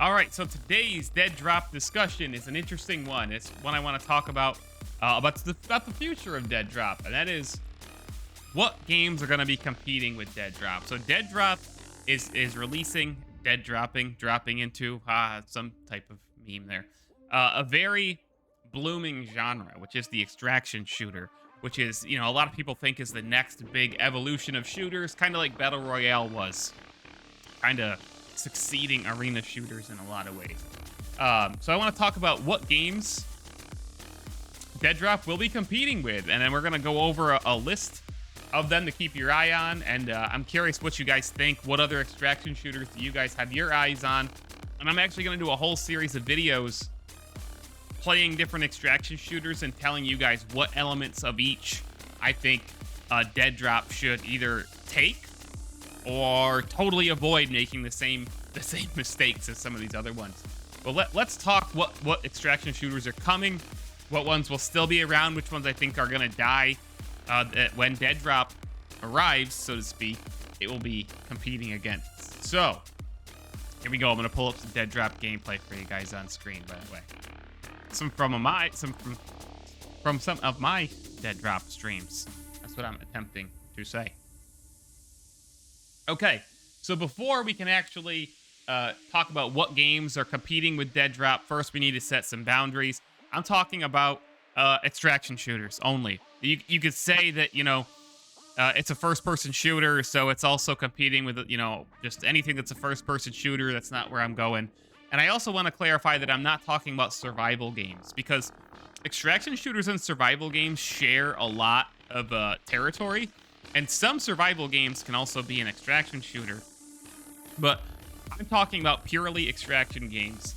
All right, so today's Deadrop discussion is an interesting one. It's one I want to talk about the future of Deadrop, and that is what games are going to be competing with Deadrop. So Deadrop is releasing, dropping into some type of meme there, a very blooming genre, which is the extraction shooter, which is, a lot of people think is the next big evolution of shooters, kind of like Battle Royale was, kind of succeeding arena shooters in a lot of ways. So I want to talk about what games Deadrop will be competing with, and then we're going to go over a list of them to keep your eye on, and I'm curious what you guys think. What other extraction shooters do you guys have your eyes on? And I'm actually going to do a whole series of videos playing different extraction shooters and telling you guys what elements of each I think Deadrop should either take or totally avoid making the same mistakes as some of these other ones. But let's talk what extraction shooters are coming, what ones will still be around, which ones I think are going to die when Deadrop arrives, so to speak, it will be competing against. So, here we go. I'm going to pull up some Deadrop gameplay for you guys on screen, by the way. Some from some of my Deadrop streams. That's what I'm attempting to say. Okay, so before we can actually talk about what games are competing with Deadrop, first we need to set some boundaries. I'm talking about extraction shooters only. You could say that, it's a first-person shooter, so it's also competing with, just anything that's a first-person shooter. That's not where I'm going. And I also want to clarify that I'm not talking about survival games, because extraction shooters and survival games share a lot of territory. And some survival games can also be an extraction shooter. But I'm talking about purely extraction games.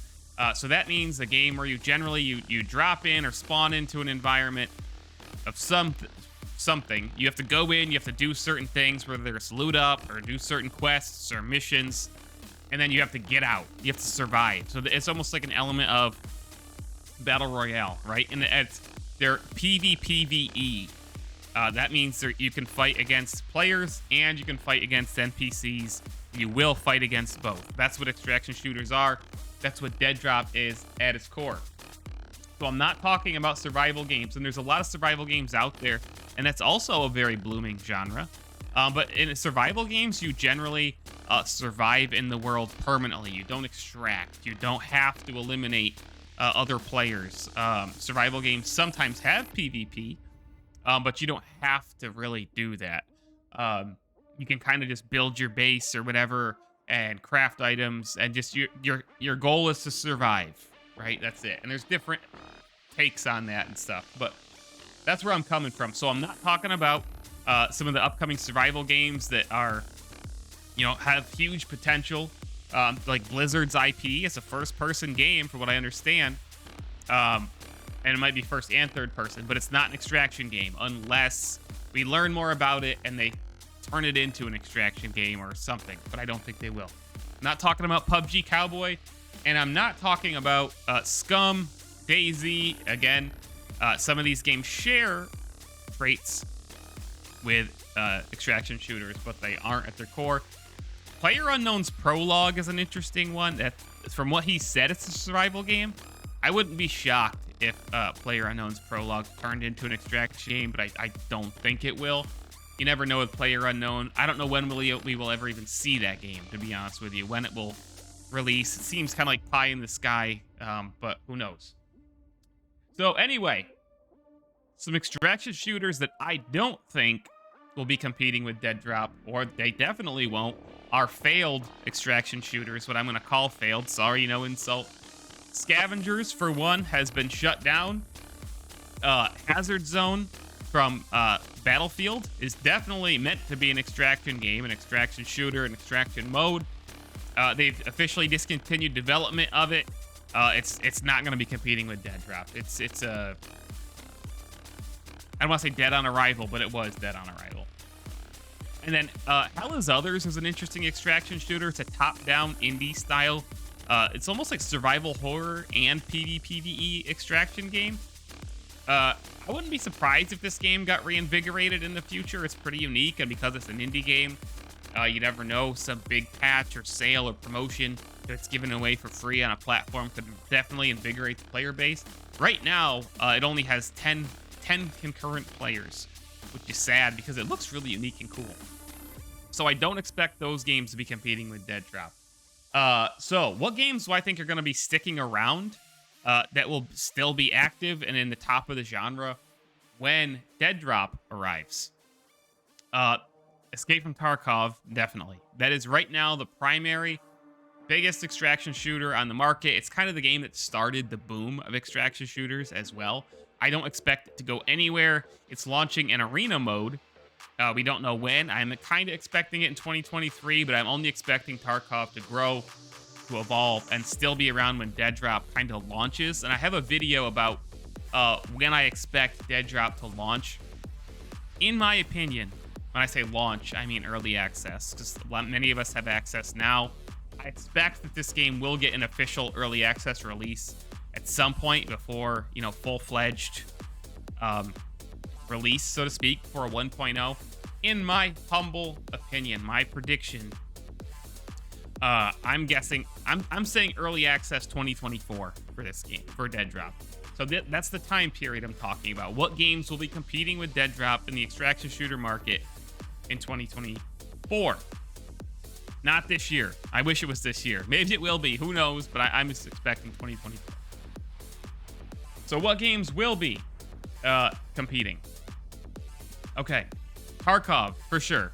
So that means a game where you generally you drop in or spawn into an environment of something. You have to go in, you have to do certain things, whether it's loot up or do certain quests or missions, and then you have to get out. You have to survive. So it's almost like an element of Battle Royale, right? And they're PvPvE. That means you can fight against players and you can fight against NPCs. You will fight against both. That's what extraction shooters are. That's what Deadrop is at its core. So I'm not talking about survival games, and there's a lot of survival games out there, and that's also a very blooming genre. But in survival games, you generally survive in the world permanently. You don't extract. You don't have to eliminate other players. Survival games sometimes have PvP, but you don't have to really do that. You can kind of just build your base or whatever and craft items, and just your goal is to survive, right? That's it. And there's different takes on that and stuff, but that's where I'm coming from. So I'm not talking about some of the upcoming survival games that are, have huge potential, like Blizzard's IP. It's a first-person game, from what I understand, and it might be first and third person, but it's not an extraction game unless we learn more about it and they turn it into an extraction game or something, but I don't think they will. I'm not talking about PUBG Cowboy, and I'm not talking about Scum, DayZ. Again, some of these games share traits with extraction shooters, but they aren't at their core. PlayerUnknown's Prologue is an interesting one. That, from what he said, it's a survival game. I wouldn't be shocked if PlayerUnknown's Prologue turned into an extraction game, but I don't think it will. You never know with PlayerUnknown. I don't know when we will ever even see that game, to be honest with you. When it will release. It seems kind of like pie in the sky, but who knows? So anyway, some extraction shooters that I don't think will be competing with Deadrop, or they definitely won't, are failed extraction shooters, what I'm going to call failed. Sorry, no insult. Scavengers, for one, has been shut down. Hazard Zone from Battlefield is definitely meant to be an extraction game, an extraction shooter, an extraction mode. They've officially discontinued development of it. It's not going to be competing with Deadrop. It's I don't want to say dead on arrival, but it was dead on arrival. And then Hell is Others is an interesting extraction shooter. It's a top-down indie style. It's almost like survival horror and PvPvE extraction game. I wouldn't be surprised if this game got reinvigorated in the future. It's pretty unique, and because it's an indie game, You never know, some big patch or sale or promotion that's given away for free on a platform could definitely invigorate the player base. Right now, it only has 10 concurrent players, which is sad because it looks really unique and cool. So I don't expect those games to be competing with Deadrop. So what games do I think are going to be sticking around that will still be active and in the top of the genre when Deadrop arrives? Escape from Tarkov, definitely. That is right now the primary, biggest extraction shooter on the market. It's kind of the game that started the boom of extraction shooters as well. I don't expect it to go anywhere. It's launching in arena mode. We don't know when. I'm kind of expecting it in 2023, but I'm only expecting Tarkov to grow, to evolve, and still be around when Deadrop kind of launches. And I have a video about when I expect Deadrop to launch. In my opinion, when I say launch, I mean early access, because many of us have access now. I expect that this game will get an official early access release at some point before, full-fledged release, so to speak, for a 1.0. In my humble opinion, my prediction, I'm saying early access 2024 for this game, for Deadrop. So that's the time period I'm talking about. What games will be competing with Deadrop in the extraction shooter market in 2024? Not this year. I wish it was this year. Maybe it will be. Who knows? But I'm just expecting 2024. So what games will be competing? Okay. Tarkov, for sure.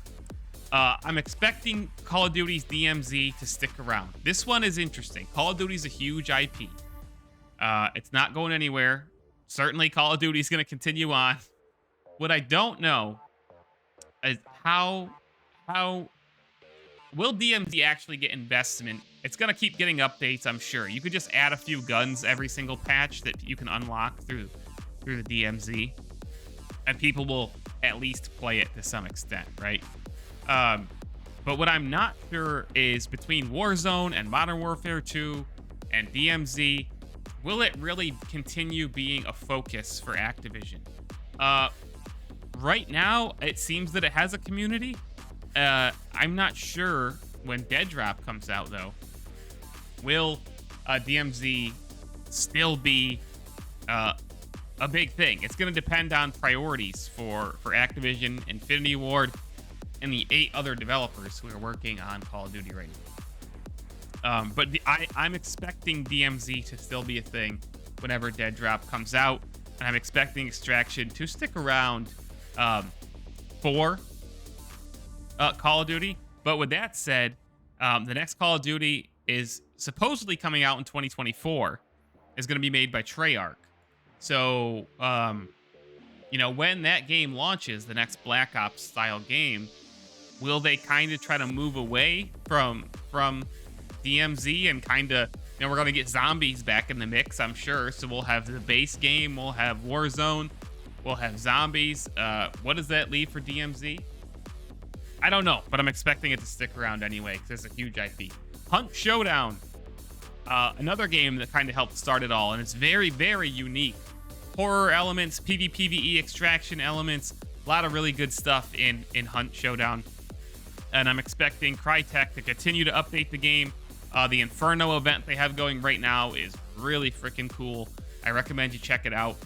I'm expecting Call of Duty's DMZ to stick around. This one is interesting. Call of Duty's a huge IP. It's not going anywhere. Certainly Call of Duty's going to continue on. What I don't know is how will DMZ actually get investment? It's going to keep getting updates, I'm sure. You could just add a few guns every single patch that you can unlock through the DMZ, and people will at least play it to some extent, right? But what I'm not sure is between Warzone and Modern Warfare 2 and DMZ, will it really continue being a focus for Activision? Right now, it seems that it has a community. I'm not sure when Deadrop comes out, though. Will DMZ still be a big thing? It's going to depend on priorities for Activision, Infinity Ward, and the 8 other developers who are working on Call of Duty right now. But I'm expecting DMZ to still be a thing whenever Deadrop comes out, and I'm expecting Extraction to stick around for Call of Duty. But with that said, the next Call of Duty is supposedly coming out in 2024. Is going to be made by Treyarch. So, when that game launches, the next Black Ops style game, will they kind of try to move away from DMZ and kind of, we're going to get zombies back in the mix, I'm sure. So we'll have the base game, we'll have Warzone, we'll have zombies. What does that leave for DMZ? I don't know, but I'm expecting it to stick around anyway because it's a huge IP. Hunt Showdown, another game that kind of helped start it all, and it's very, very unique. Horror elements, PvPvE extraction elements, a lot of really good stuff in Hunt Showdown. And I'm expecting Crytek to continue to update the game. The Inferno event they have going right now is really freaking cool. I recommend you check it out.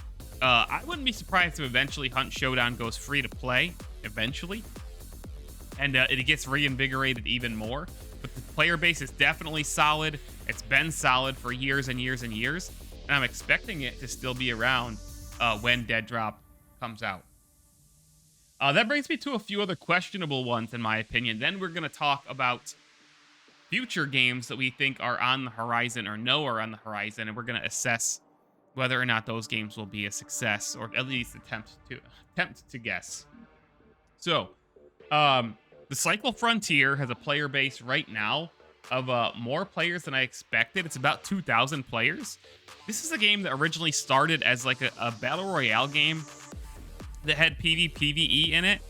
I wouldn't be surprised if eventually Hunt Showdown goes free to play, eventually. And it gets reinvigorated even more. But the player base is definitely solid. It's been solid for years and years and years. And I'm expecting it to still be around when Deadrop comes out. That brings me to a few other questionable ones, in my opinion. Then we're going to talk about future games that we think are on the horizon or know are on the horizon. And we're going to assess whether or not those games will be a success, or at least attempt to guess. So, the Cycle Frontier has a player base right now of more players than I expected. It's about 2,000 players. This is a game that originally started as like a battle royale game that had PvPvE in it.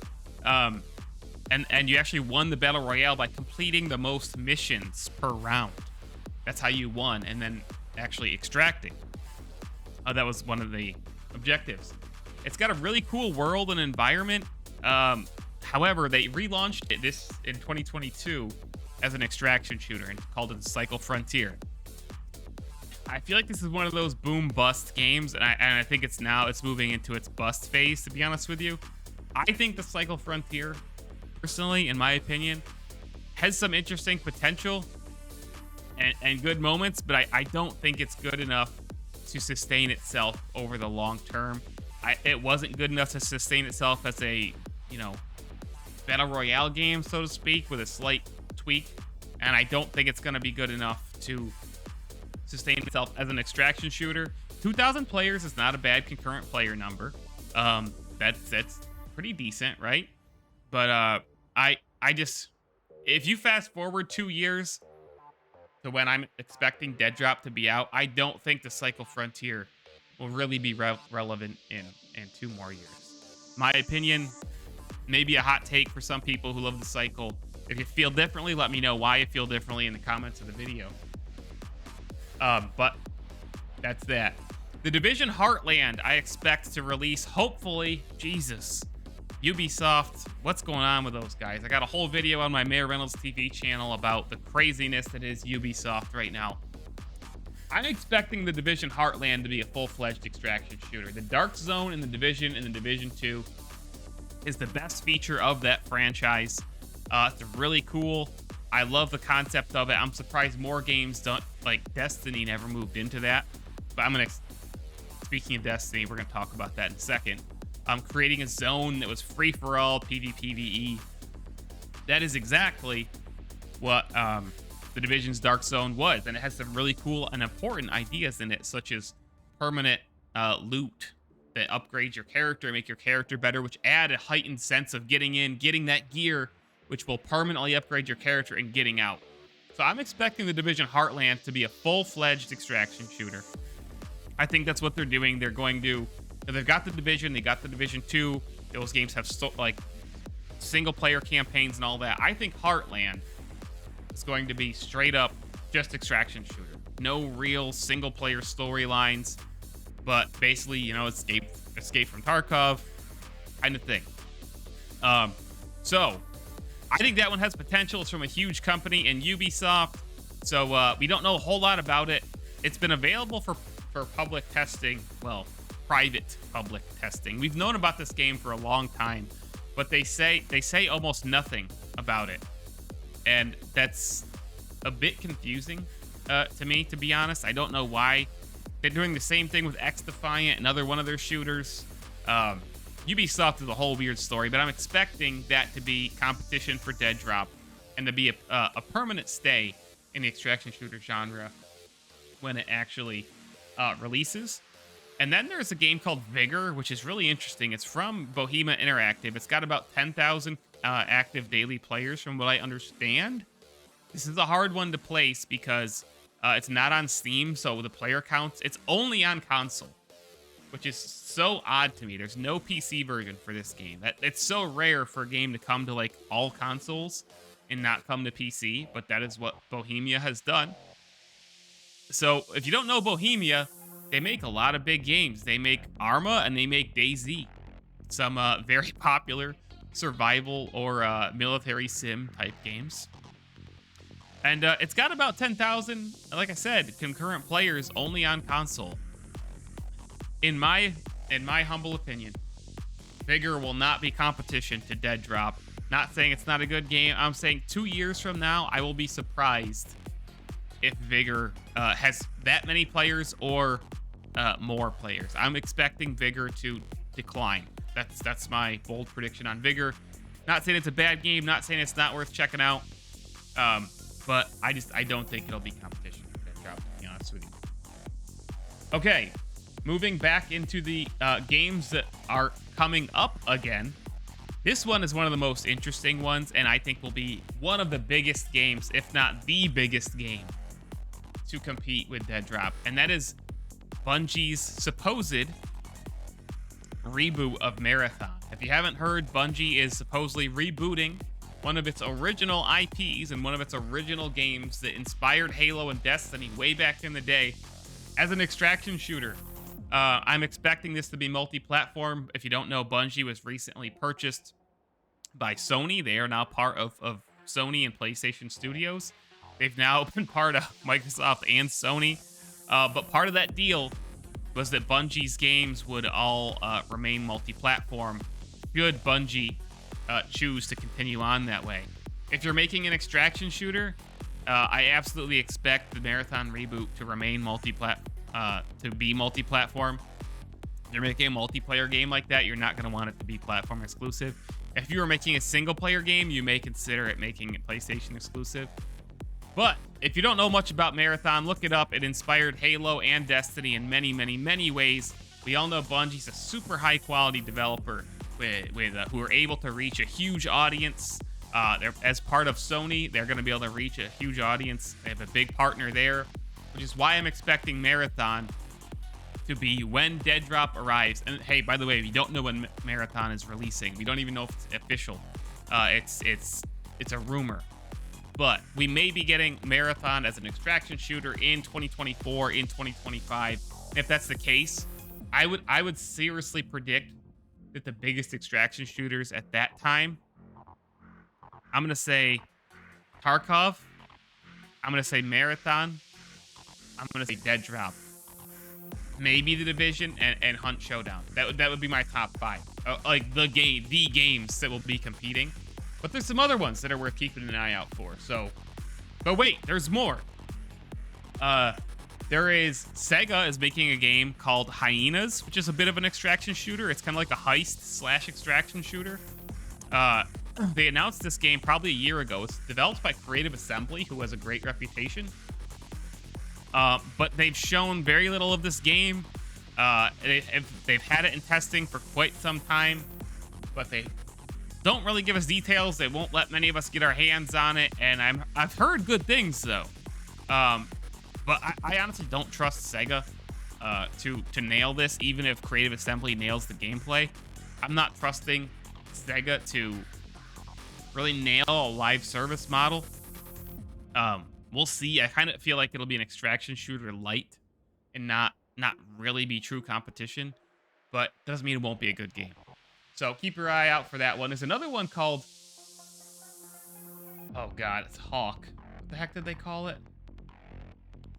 And you actually won the battle royale by completing the most missions per round. That's how you won, and then actually extracting. That was one of the objectives. It's got a really cool world and environment. However, they relaunched it this in 2022 as an extraction shooter and called it Cycle Frontier. I feel like this is one of those boom bust games, and I think it's moving into its bust phase, to be honest with you. I think the Cycle Frontier, personally, in my opinion, has some interesting potential and good moments, but I don't think it's good enough to sustain itself over the long term. It wasn't good enough to sustain itself as a, battle royale game, so to speak, with a slight tweak, and I don't think it's going to be good enough to sustain itself as an extraction shooter. 2,000 players is not a bad concurrent player number. That's pretty decent, right? But I just, if you fast forward 2 years to when I'm expecting Deadrop to be out, I don't think the Cycle Frontier will really be relevant in 2 more years. My opinion, maybe a hot take for some people who love the Cycle. If you feel differently, let me know why you feel differently in the comments of the video. But that's that. The Division Heartland, I expect to release, hopefully, Jesus. Ubisoft, what's going on with those guys? I got a whole video on my MayorReynoldsTV channel about the craziness that is Ubisoft right now. I'm expecting the Division Heartland to be a full-fledged extraction shooter. The Dark Zone in the Division and the Division 2 is the best feature of that franchise. It's really cool. I love the concept of it. I'm surprised more games don't, like Destiny never moved into that. But speaking of Destiny, we're gonna talk about that in a second. Creating a zone that was free for all, PvPvE. That is exactly what the Division's Dark Zone was, and it has some really cool and important ideas in it, such as permanent loot that upgrades your character, make your character better, which add a heightened sense of getting that gear, which will permanently upgrade your character and getting out. So I'm expecting the Division Heartland to be a full-fledged extraction shooter. I think that's what they're doing. They're going to, they've got the Division, they got the Division 2. Those games have single-player campaigns and all that. I think Heartland is going to be straight up just extraction shooter. No real single-player storylines, but basically, escape from Tarkov kind of thing. So I think that one has potential. It's from a huge company in Ubisoft, so we don't know a whole lot about it. It's been available for public testing, well, private public testing. We've known about this game for a long time, but they say almost nothing about it, and that's a bit confusing to me, to be honest. I don't know why. They're doing the same thing with X Defiant, another one of their shooters. Ubisoft is a whole weird story, but I'm expecting that to be competition for Deadrop and to be a permanent stay in the extraction shooter genre when it actually releases. And then there's a game called Vigor, which is really interesting. It's from Bohemia Interactive. It's got about 10,000 active daily players from what I understand. This is a hard one to place because it's not on Steam, so the player counts, it's only on console, which is so odd to me. There's no PC version for this game. It's so rare for a game to come to like all consoles and not come to PC, but that is what Bohemia has done. So if you don't know Bohemia, they make a lot of big games. They make Arma and they make DayZ, some very popular survival or military sim type games. And it's got about 10,000, like I said, concurrent players only on console. In my humble opinion, Vigor will not be competition to Deadrop. Not saying it's not a good game. I'm saying 2 years from now, I will be surprised if Vigor has that many players or more players. I'm expecting Vigor to decline. That's my bold prediction on Vigor. Not saying it's a bad game. Not saying it's not worth checking out. But I don't think it'll be competition for Deadrop, to be honest with you. Okay, moving back into the games that are coming up again. This one is one of the most interesting ones, and I think will be one of the biggest games, if not the biggest game, to compete with Deadrop. And that is Bungie's supposed reboot of Marathon. If you haven't heard, Bungie is supposedly rebooting one of its original IPs and one of its original games that inspired Halo and Destiny way back in the day as an extraction shooter. I'm expecting this to be multi-platform. If you don't know, Bungie was recently purchased by Sony. They are now part of Sony and PlayStation Studios. They've now been part of Microsoft and Sony. But part of that deal was that Bungie's games would all remain multi-platform should Bungie choose to continue on that way. If you're making an extraction shooter, I absolutely expect the Marathon reboot to remain multi-platform. If you're making a multiplayer game like that, you're not going to want it to be platform exclusive. If you were making a single-player game, you may consider it making it PlayStation exclusive. But if you don't know much about Marathon, look it up. It inspired Halo and Destiny in many, many, many ways. We all know Bungie's a super high-quality developer who are able to reach a huge audience. As part of Sony, they're going to be able to reach a huge audience. They have a big partner there, which is why I'm expecting Marathon to be when Deadrop arrives. And hey, by the way, if you don't know when Marathon is releasing, we don't even know if it's official. It's a rumor. But we may be getting Marathon as an extraction shooter in 2024, in 2025. If that's the case, I would seriously predict that the biggest extraction shooters at that time, I'm going to say Tarkov, I'm going to say Marathon, I'm going to say Deadrop, maybe The Division, and Hunt Showdown. That would be my top 5. Like the games that will be competing. But there's some other ones that are worth keeping an eye out for. So, but wait, there's more. Sega is making a game called Hyenas, which is a bit of an extraction shooter. It's kind of like a heist / extraction shooter. They announced this game probably a year ago. It's developed by Creative Assembly, who has a great reputation. But they've shown very little of this game. They've had it in testing for quite some time, but they don't really give us details. They won't let many of us get our hands on it, and I've heard good things though. But I honestly don't trust Sega to nail this, even if Creative Assembly nails the gameplay. I'm not trusting Sega to really nail a live service model. We'll see. I kind of feel like it'll be an extraction shooter light and not really be true competition, but doesn't mean it won't be a good game. So keep your eye out for that one. There's another one called, oh god, it's Hawk. What the heck did they call it?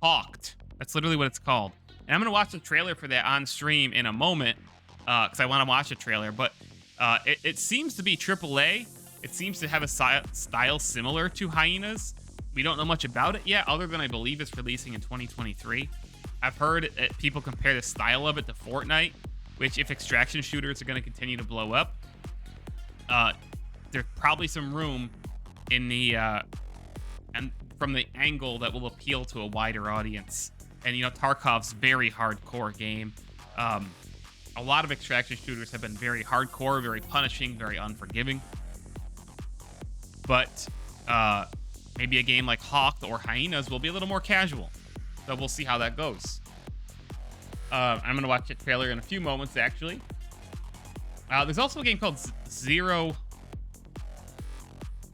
Hawked. That's literally what it's called. And I'm going to watch the trailer for that on stream in a moment because I want to watch a trailer. But it seems to be AAA. It seems to have a style similar to Hyenas. We don't know much about it yet, other than I believe it's releasing in 2023. I've heard people compare the style of it to Fortnite, which if extraction shooters are going to continue to blow up, there's probably some room in the and from the angle that will appeal to a wider audience. And you know, Tarkov's very hardcore game. A lot of extraction shooters have been very hardcore, very punishing, very unforgiving. But maybe a game like Hawk or Hyenas will be a little more casual. So we'll see how that goes. I'm going to watch the trailer in a few moments, actually. There's also a game called Zero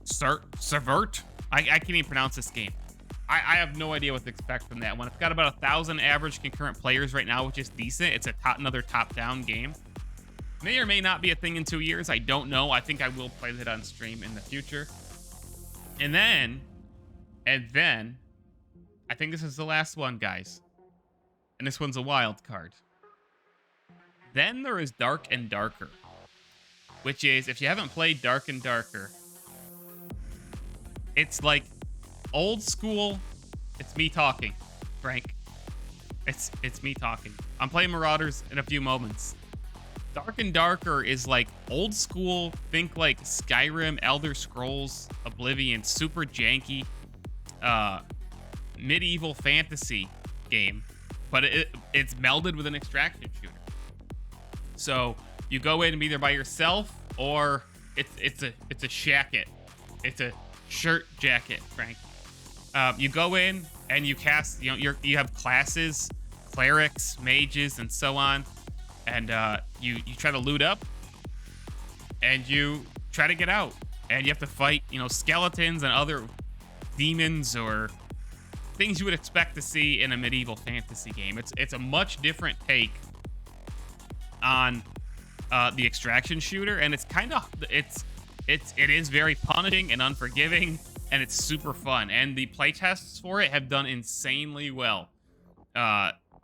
Servert. I can't even pronounce this game. I have no idea what to expect from that one. It's got about 1,000 average concurrent players right now, which is decent. It's another top-down game. May or may not be a thing in 2 years. I don't know. I think I will play that on stream in the future. And then, I think this is the last one, guys. And this one's a wild card. Then there is Dark and Darker, which is, if you haven't played Dark and Darker, it's like old school. It's me talking, Frank. It's me talking. I'm playing Marauders in a few moments. Dark and Darker is like old school. Think like Skyrim, Elder Scrolls, Oblivion, super janky, medieval fantasy game, but it's melded with an extraction shooter. So you go in either by yourself or it's a shacket. It's a shirt jacket, Frank. You go in and you cast. You have classes, clerics, mages, and so on, and you try to loot up, and you try to get out, and you have to fight skeletons and other demons or things you would expect to see in a medieval fantasy game. It's a much different take on the extraction shooter, and it's it is very punishing and unforgiving, and it's super fun. And the playtests for it have done insanely well.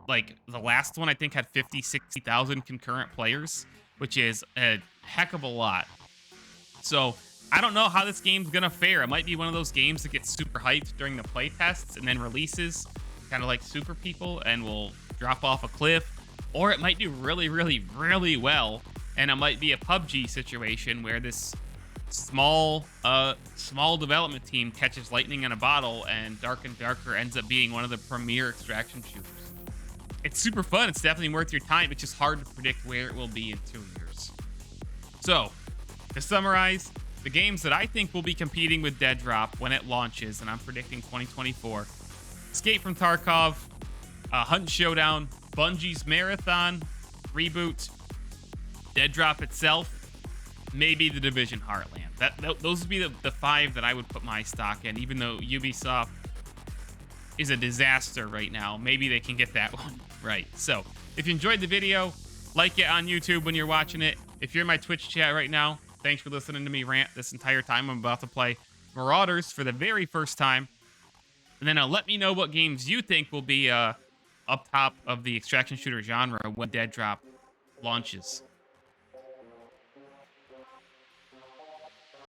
Like the last one I think had 50, 60,000 concurrent players, which is a heck of a lot. So I don't know how this game's gonna fare. It might be one of those games that gets super hyped during the playtests and then releases, kind of like Super People, and will drop off a cliff. Or it might do really, really, really well, and it might be a PUBG situation where this small development team catches lightning in a bottle, and Dark and Darker ends up being one of the premier extraction shooters. It's super fun. It's definitely worth your time. It's just hard to predict where it will be in 2 years. So, to summarize, the games that I think will be competing with Deadrop when it launches, and I'm predicting 2024, Escape from Tarkov, Hunt Showdown, Bungie's Marathon reboot, Deadrop itself, maybe The Division Heartland. Those would be the 5 that I would put my stock in, even though Ubisoft is a disaster right now. Maybe they can get that one right. So, if you enjoyed the video, like it on YouTube when you're watching it. If you're in my Twitch chat right now, thanks for listening to me rant this entire time. I'm about to play Marauders for the very first time. And then let me know what games you think will be up top of the extraction shooter genre when Deadrop launches.